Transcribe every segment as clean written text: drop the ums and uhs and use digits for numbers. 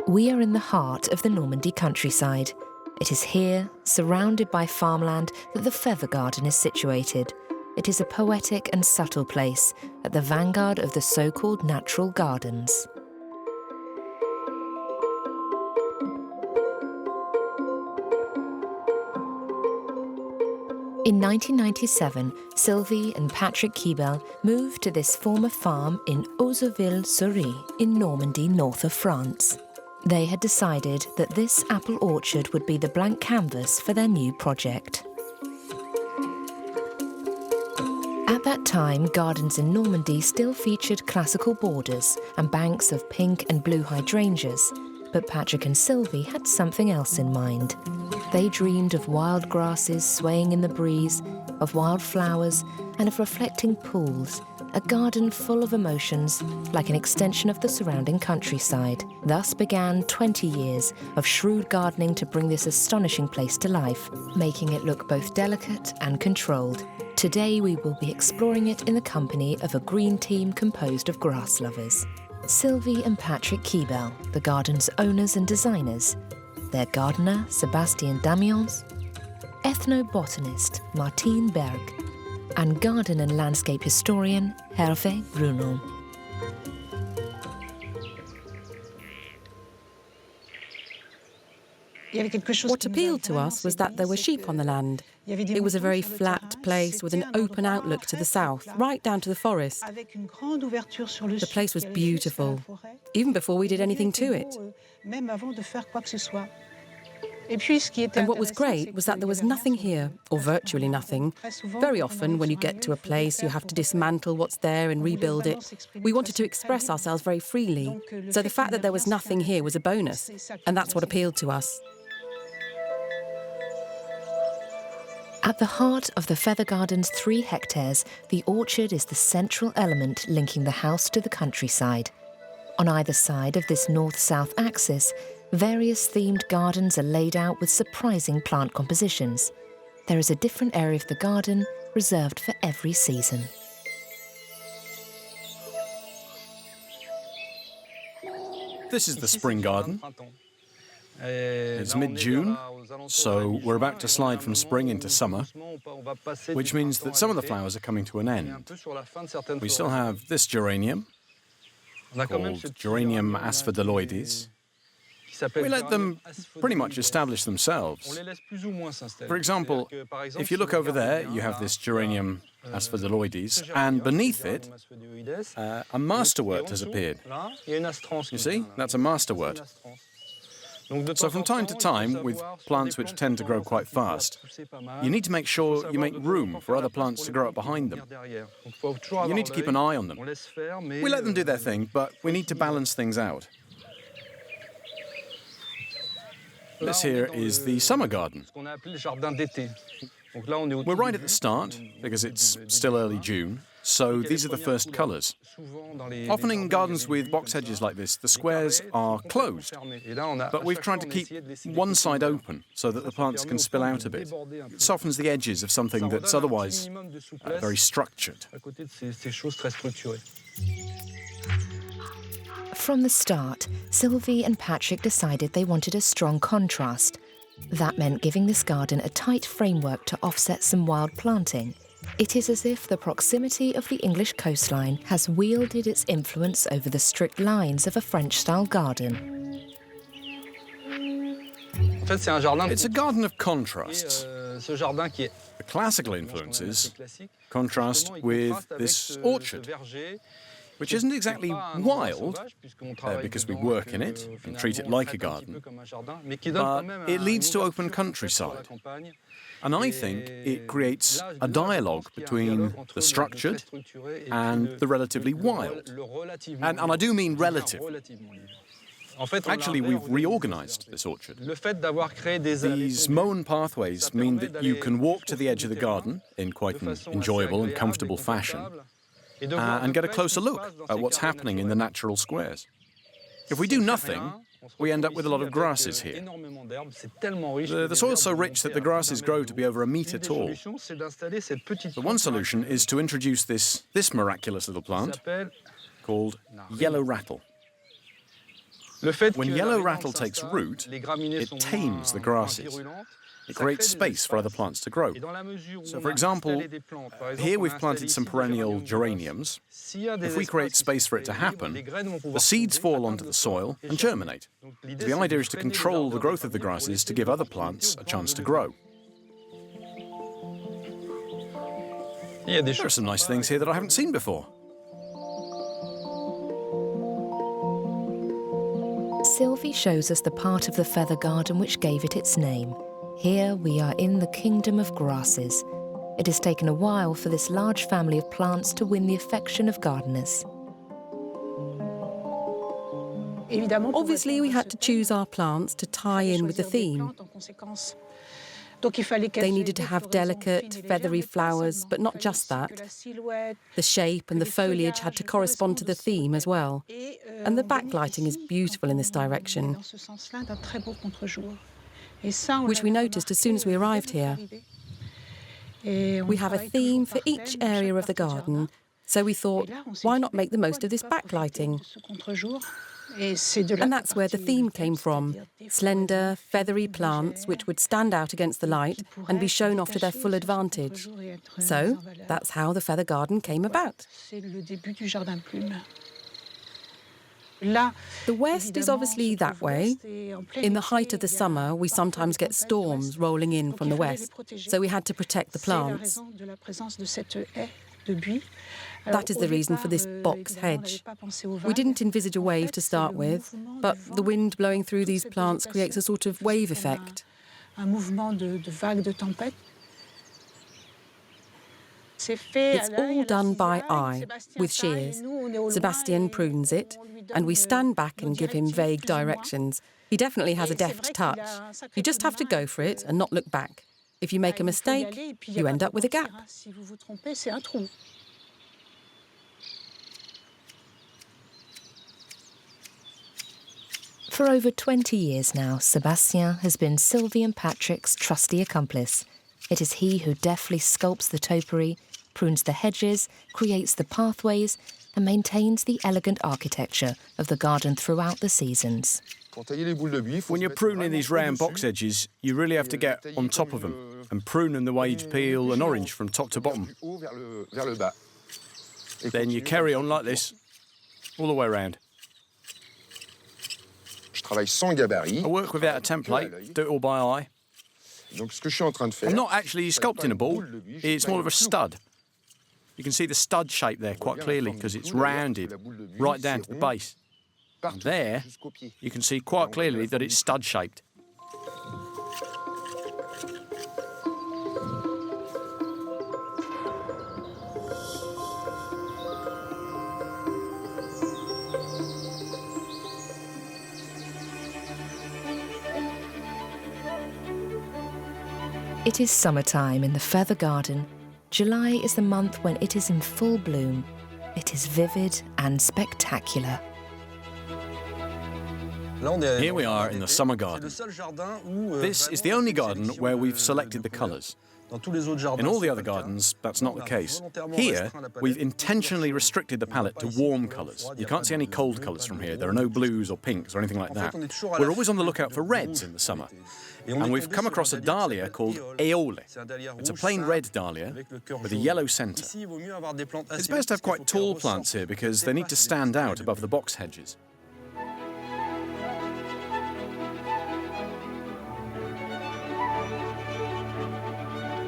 We are in the heart of the Normandy countryside. It is here, surrounded by farmland, that the Feather Garden is situated. It is a poetic and subtle place, at the vanguard of the so-called natural gardens. In 1997, Sylvie and Patrick Kbel moved to this former farm in Hauzeville-sur-Ry in Normandy, north of France. They had decided that this apple orchard would be the blank canvas for their new project. At that time, gardens in Normandy still featured classical borders and banks of pink and blue hydrangeas, but Patrick and Sylvie had something else in mind. They dreamed of wild grasses swaying in the breeze, of wildflowers, and of reflecting pools, a garden full of emotions, like an extension of the surrounding countryside. Thus began 20 years of shrewd gardening to bring this astonishing place to life, making it look both delicate and controlled. Today we will be exploring it in the company of a green team composed of grass lovers. Sylvie and Patrick Kbel, the garden's owners and designers, their gardener, Sébastien Damiens, ethnobotanist, Martine Berg, and garden and landscape historian, Hervé Bruno. What appealed to us was that there were sheep on the land. It was a very flat place with an open outlook to the south, right down to the forest. The place was beautiful, even before we did anything to it. And what was great was that there was nothing here, or virtually nothing. Very often, when you get to a place, you have to dismantle what's there and rebuild it. We wanted to express ourselves very freely, so the fact that there was nothing here was a bonus, and that's what appealed to us. At the heart of the Feather Garden's 3 hectares, the orchard is the central element linking the house to the countryside. On either side of this north-south axis, various themed gardens are laid out with surprising plant compositions. There is a different area of the garden reserved for every season. This is the spring garden. It's mid-June, so we're about to slide from spring into summer, which means that some of the flowers are coming to an end. We still have this geranium, called Geranium asphodaloides. We let them pretty much establish themselves. For example, if you look over there, you have this Geranium asphodaloides, and beneath it, a masterwort has appeared. You see, that's a masterwort. So from time to time, with plants which tend to grow quite fast, you need to make sure you make room for other plants to grow up behind them. You need to keep an eye on them. We let them do their thing, but we need to balance things out. This here is the summer garden. We're right at the start, because it's still early June, so these are the first colours. Often in gardens with box hedges like this, the squares are closed, but we've tried to keep one side open so that the plants can spill out a bit. It softens the edges of something that's otherwise very structured. From the start, Sylvie and Patrick decided they wanted a strong contrast. That meant giving this garden a tight framework to offset some wild planting. It is as if the proximity of the English coastline has wielded its influence over the strict lines of a French-style garden. It's a garden of contrasts. The classical influences contrast with this orchard, which isn't exactly wild, because we work in it and treat it like a garden, but it leads to open countryside. And I think it creates a dialogue between the structured and the relatively wild. And I do mean relative. Actually, we've reorganized this orchard. These mown pathways mean that you can walk to the edge of the garden in quite an enjoyable and comfortable fashion, and get a closer look at what's happening in the natural squares. If we do nothing, we end up with a lot of grasses here. The soil's so rich that the grasses grow to be over 1 metre tall. The one solution is to introduce this miraculous little plant called yellow rattle. When yellow rattle takes root, it tames the grasses. It creates space for other plants to grow. So, for example, here we've planted some perennial geraniums. If we create space for it to happen, the seeds fall onto the soil and germinate. The idea is to control the growth of the grasses to give other plants a chance to grow. There are some nice things here that I haven't seen before. Sylvie shows us the part of the feather garden which gave it its name. Here we are in the kingdom of grasses. It has taken a while for this large family of plants to win the affection of gardeners. Obviously, we had to choose our plants to tie in with the theme. They needed to have delicate, feathery flowers, but not just that. The shape and the foliage had to correspond to the theme as well. And the backlighting is beautiful in this direction, which we noticed as soon as we arrived here. We have a theme for each area of the garden, so we thought, why not make the most of this backlighting? And that's where the theme came from. Slender, feathery plants which would stand out against the light and be shown off to their full advantage. So that's how the feather garden came about. The west is obviously that way. In the height of the summer, we sometimes get storms rolling in from the west, so we had to protect the plants. That is the reason for this box hedge. We didn't envisage a wave to start with, but the wind blowing through these plants creates a sort of wave effect. It's all done by eye, with shears. Sebastian prunes it, and we stand back and give him vague directions. He definitely has a deft touch. You just have to go for it and not look back. If you make a mistake, you end up with a gap. For over 20 years now, Sébastien has been Sylvie and Patrick's trusty accomplice. It is he who deftly sculpts the topiary, prunes the hedges, creates the pathways, and maintains the elegant architecture of the garden throughout the seasons. When you're pruning these round box edges, you really have to get on top of them and prune them the way you'd peel an orange from top to bottom. Then you carry on like this, all the way around. I work without a template, do it all by eye. I'm not actually sculpting a ball, it's more of a stud. You can see the stud shape there quite clearly because it's rounded right down to the base. And there, you can see quite clearly that it's stud-shaped. It is summertime in the feather garden. July is the month when it is in full bloom. It is vivid and spectacular. Here we are in the summer garden. This is the only garden where we've selected the colours. In all the other gardens, that's not the case. Here, we've intentionally restricted the palette to warm colours. You can't see any cold colours from here. There are no blues or pinks or anything like that. We're always on the lookout for reds in the summer. And we've come across a dahlia called Éole. It's a plain red dahlia with a yellow centre. It's best to have quite tall plants here because they need to stand out above the box hedges.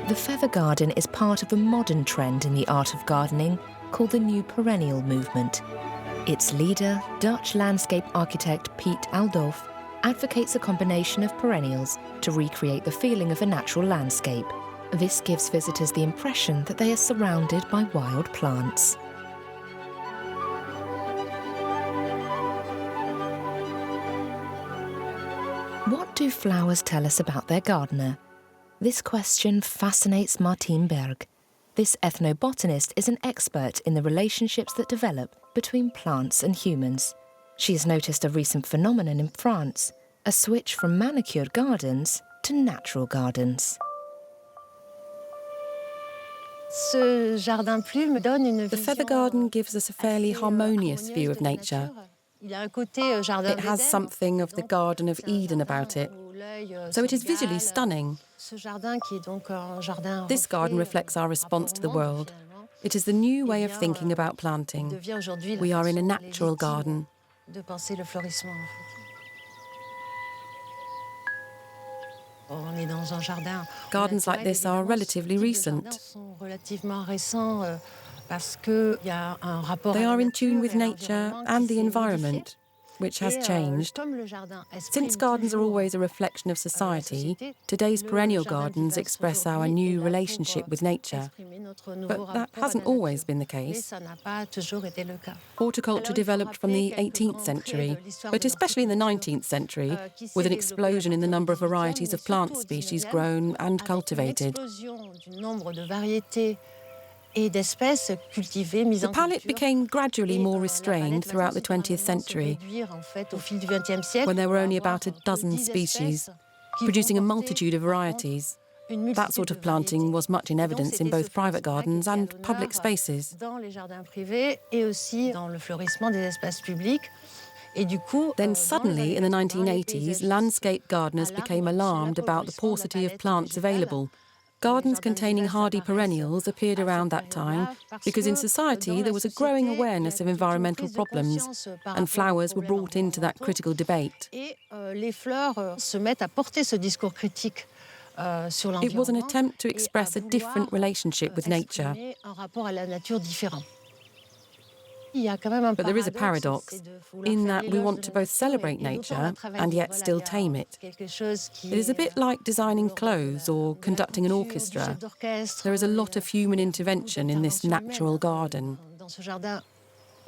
The feather garden is part of a modern trend in the art of gardening called the New Perennial movement. Its leader, Dutch landscape architect Piet Aldolf, advocates a combination of perennials to recreate the feeling of a natural landscape. This gives visitors the impression that they are surrounded by wild plants. What do flowers tell us about their gardener? This question fascinates Martine Berg. This ethnobotanist is an expert in the relationships that develop between plants and humans. She has noticed a recent phenomenon in France, a switch from manicured gardens to natural gardens. The feather garden gives us a fairly harmonious view of nature. It has something of the Garden of Eden about it, so it is visually stunning. This garden reflects our response to the world. It is the new way of thinking about planting. We are in a natural garden. Gardens like this are relatively recent. They are in tune with nature and the environment, which has changed. Since gardens are always a reflection of society, today's perennial gardens express our new relationship with nature. But that hasn't always been the case. Horticulture developed from the 18th century, but especially in the 19th century, with an explosion in the number of varieties of plant species grown and cultivated. The palette became gradually more restrained throughout the 20th century, when there were only about a dozen species, producing a multitude of varieties. That sort of planting was much in evidence in both private gardens and public spaces. Then suddenly, in the 1980s, landscape gardeners became alarmed about the paucity of plants available. Gardens containing hardy perennials appeared around that time because in society there was a growing awareness of environmental problems, and flowers were brought into that critical debate. It was an attempt to express a different relationship with nature. But there is a paradox, in that we want to both celebrate nature and yet still tame it. It is a bit like designing clothes or conducting an orchestra. There is a lot of human intervention in this natural garden.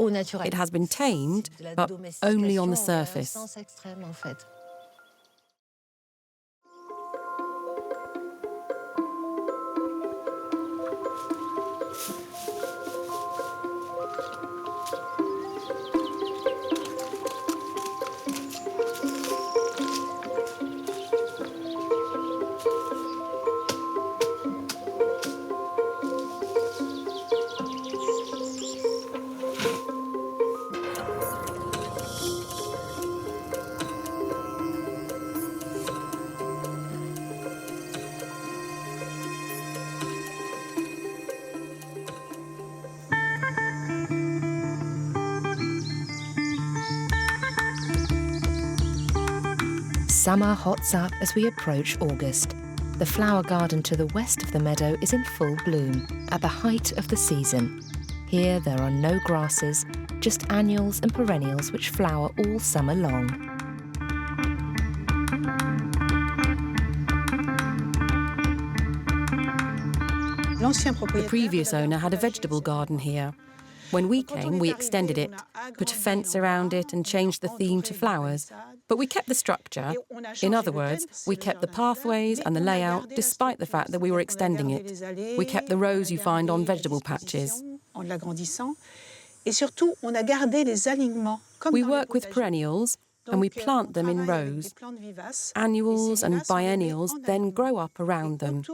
It has been tamed, but only on the surface. Summer hots up as we approach August. The flower garden to the west of the meadow is in full bloom, at the height of the season. Here there are no grasses, just annuals and perennials which flower all summer long. The previous owner had a vegetable garden here. When we came, we extended it, put a fence around it and changed the theme to flowers. But we kept the structure. In other words, we kept the pathways and the layout despite the fact that we were extending it. We kept the rows you find on vegetable patches. We work with perennials and we plant them in rows. Annuals and biennials then grow up around them.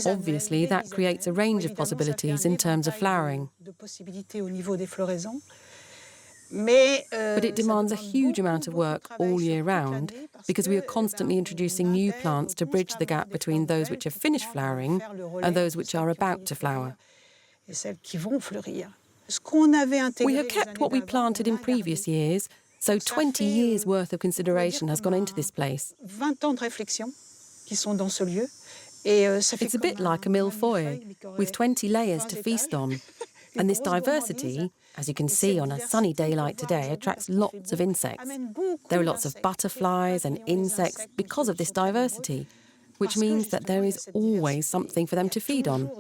Obviously, that creates a range of possibilities in terms of flowering. But it demands a huge amount of work all year round because we are constantly introducing new plants to bridge the gap between those which have finished flowering and those which are about to flower. We have kept what we planted in previous years, so 20 years' worth of consideration has gone into this place. It's a bit like a millefeuille, with 20 layers to feast on. And this diversity, as you can see on a sunny day like today, attracts lots of insects. There are lots of butterflies and insects because of this diversity, which means that there is always something for them to feed on.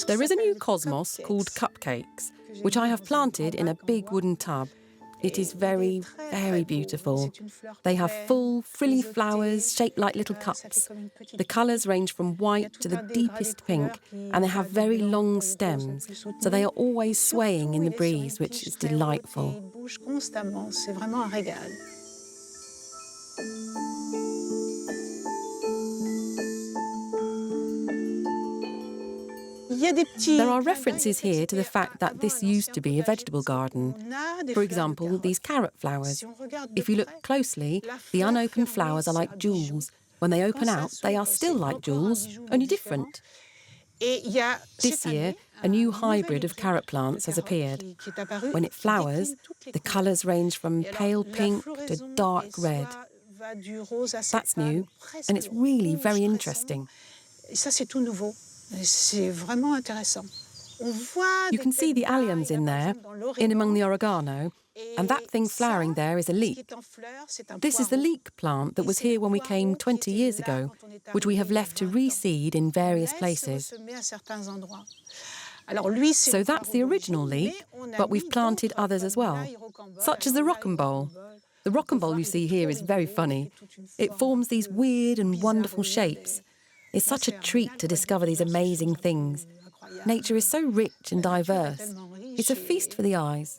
There is a new cosmos called cupcakes, which I have planted in a big wooden tub. It is very, very beautiful. They have full, frilly flowers shaped like little cups. The colours range from white to the deepest pink, and they have very long stems, so they are always swaying in the breeze, which is delightful. There are references here to the fact that this used to be a vegetable garden. For example, these carrot flowers. If you look closely, the unopened flowers are like jewels. When they open out, they are still like jewels, only different. This year, a new hybrid of carrot plants has appeared. When it flowers, the colours range from pale pink to dark red. That's new, and it's really very interesting. You can see the alliums in there, in among the oregano, and that thing flowering there is a leek. This is the leek plant that was here when we came 20 years ago, which we have left to reseed in various places. So that's the original leek, but we've planted others as well, such as the rocambole. The rocambole you see here is very funny. It forms these weird and wonderful shapes. It's such a treat to discover these amazing things. Nature is so rich and diverse. It's a feast for the eyes.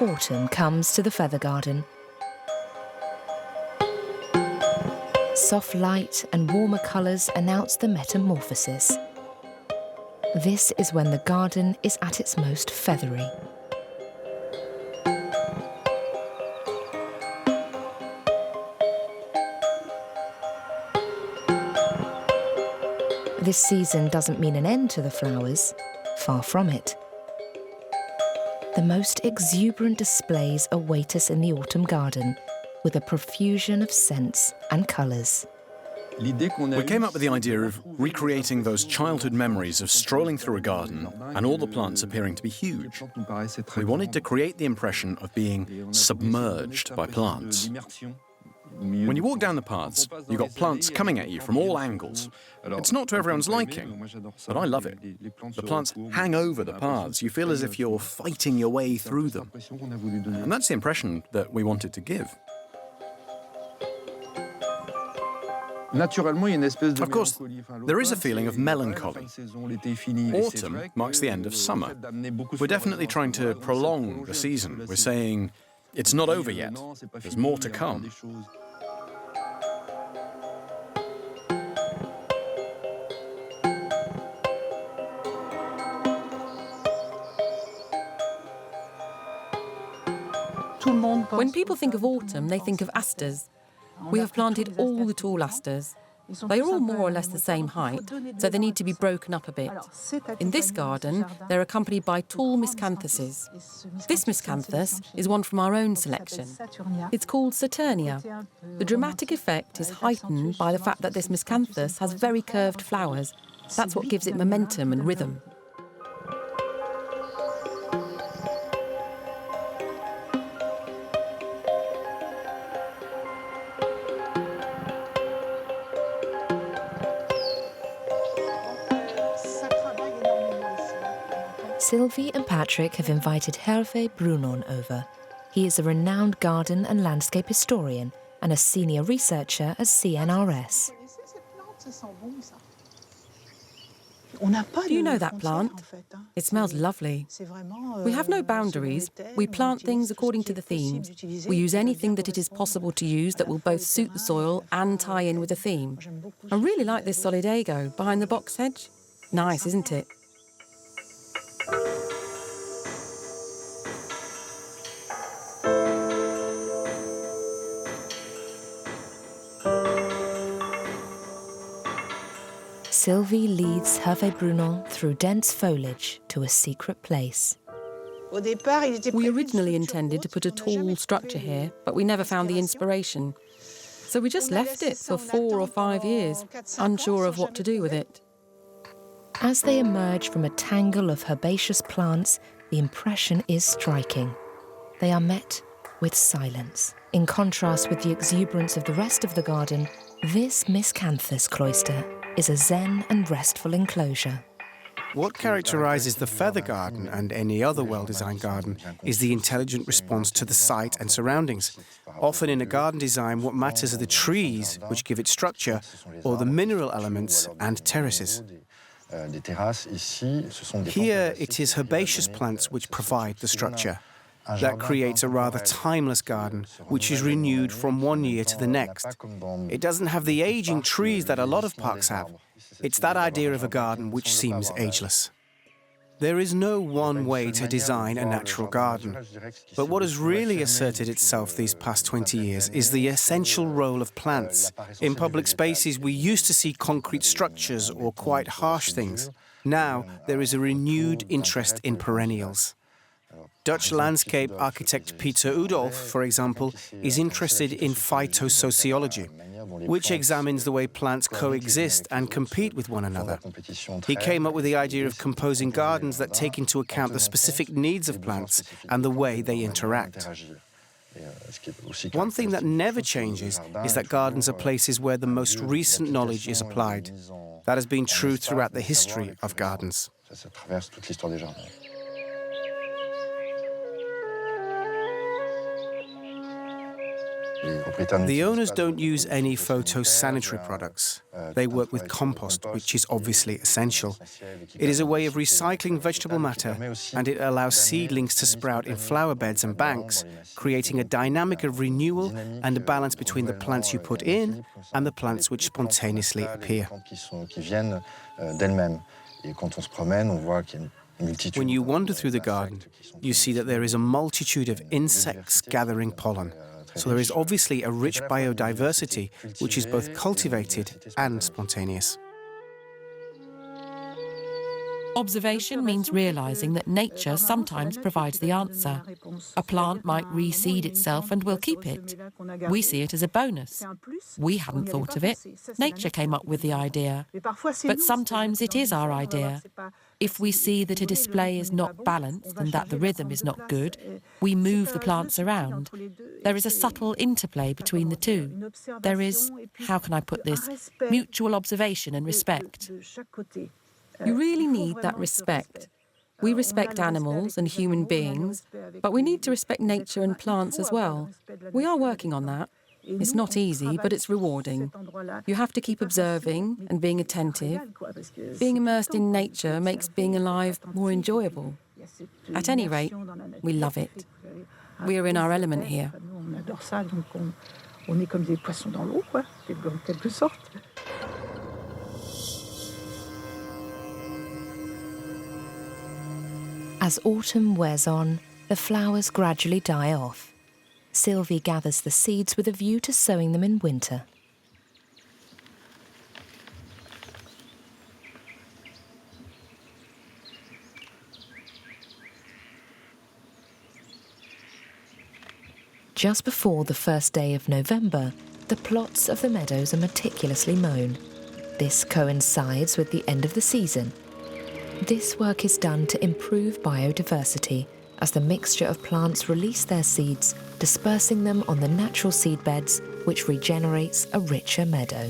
Autumn comes to the feather garden. Soft light and warmer colours announce the metamorphosis. This is when the garden is at its most feathery. This season doesn't mean an end to the flowers, far from it. The most exuberant displays await us in the autumn garden, with a profusion of scents and colours. We came up with the idea of recreating those childhood memories of strolling through a garden and all the plants appearing to be huge. We wanted to create the impression of being submerged by plants. When you walk down the paths, you've got plants coming at you from all angles. It's not to everyone's liking, but I love it. The plants hang over the paths. You feel as if you're fighting your way through them. And that's the impression that we wanted to give. Of course, there is a feeling of melancholy. Autumn marks the end of summer. We're definitely trying to prolong the season. We're saying, it's not over yet. There's more to come. When people think of autumn, they think of asters. We have planted all the tall asters. They are all more or less the same height, so they need to be broken up a bit. In this garden, they're accompanied by tall miscanthuses. This miscanthus is one from our own selection. It's called Saturnia. The dramatic effect is heightened by the fact that this miscanthus has very curved flowers. That's what gives it momentum and rhythm. Sylvie and Patrick have invited Hervé Brunon over. He is a renowned garden and landscape historian and a senior researcher at CNRS. Do you know that plant? It smells lovely. We have no boundaries. We plant things according to the themes. We use anything that it is possible to use that will both suit the soil and tie in with the theme. I really like this solidago behind the box hedge. Nice, isn't it? Sylvie leads Hervé Brunon through dense foliage to a secret place. We originally intended to put a tall structure here, but we never found the inspiration. So we just left it for 4 or 5 years, unsure of what to do with it. As they emerge from a tangle of herbaceous plants, the impression is striking. They are met with silence. In contrast with the exuberance of the rest of the garden, this miscanthus cloister is a zen and restful enclosure. What characterises the feather garden and any other well-designed garden is the intelligent response to the site and surroundings. Often in a garden design, what matters are the trees, which give it structure, or the mineral elements and terraces. Here, it is herbaceous plants which provide the structure. That creates a rather timeless garden, which is renewed from one year to the next. It doesn't have the aging trees that a lot of parks have. It's that idea of a garden which seems ageless. There is no one way to design a natural garden. But what has really asserted itself these past 20 years is the essential role of plants. In public spaces, we used to see concrete structures or quite harsh things. Now, there is a renewed interest in perennials. Dutch landscape architect Peter Udolf, for example, is interested in phytosociology, which examines the way plants coexist and compete with one another. He came up with the idea of composing gardens that take into account the specific needs of plants and the way they interact. One thing that never changes is that gardens are places where the most recent knowledge is applied. That has been true throughout the history of gardens. The owners don't use any photosanitary products. They work with compost, which is obviously essential. It is a way of recycling vegetable matter, and it allows seedlings to sprout in flower beds and banks, creating a dynamic of renewal and a balance between the plants you put in and the plants which spontaneously appear. When you wander through the garden, you see that there is a multitude of insects gathering pollen. So there is obviously a rich biodiversity, which is both cultivated and spontaneous. Observation means realising that nature sometimes provides the answer. A plant might reseed itself and we'll keep it. We see it as a bonus. We hadn't thought of it. Nature came up with the idea. But sometimes it is our idea. If we see that a display is not balanced and that the rhythm is not good, we move the plants around. There is a subtle interplay between the two. There is, how can I put this, mutual observation and respect. You really need that respect. We respect animals and human beings, but we need to respect nature and plants as well. We are working on that. It's not easy, but it's rewarding. You have to keep observing and being attentive. Being immersed in nature makes being alive more enjoyable. At any rate, we love it. We are in our element here. As autumn wears on, the flowers gradually die off. Sylvie gathers the seeds with a view to sowing them in winter. Just before the first day of November, the plots of the meadows are meticulously mown. This coincides with the end of the season. This work is done to improve biodiversity as the mixture of plants release their seeds, dispersing them on the natural seed beds, which regenerates a richer meadow.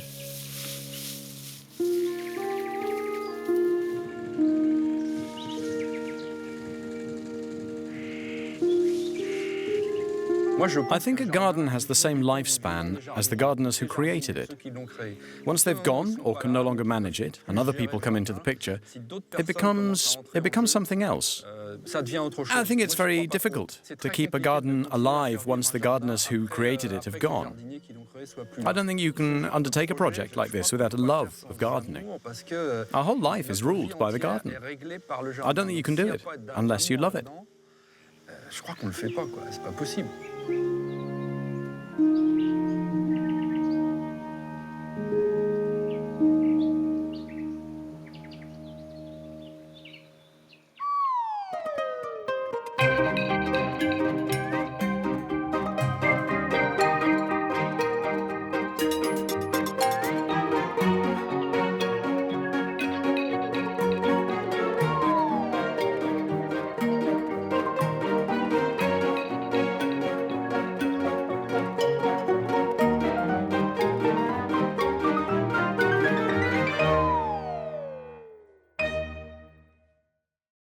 I think a garden has the same lifespan as the gardeners who created it. Once they've gone or can no longer manage it, and other people come into the picture, it becomes something else. I think it's very difficult to keep a garden alive once the gardeners who created it have gone. I don't think you can undertake a project like this without a love of gardening. Our whole life is ruled by the garden. I don't think you can do it unless you love it. Je crois qu'on le fait pas, quoi. C'est pas possible.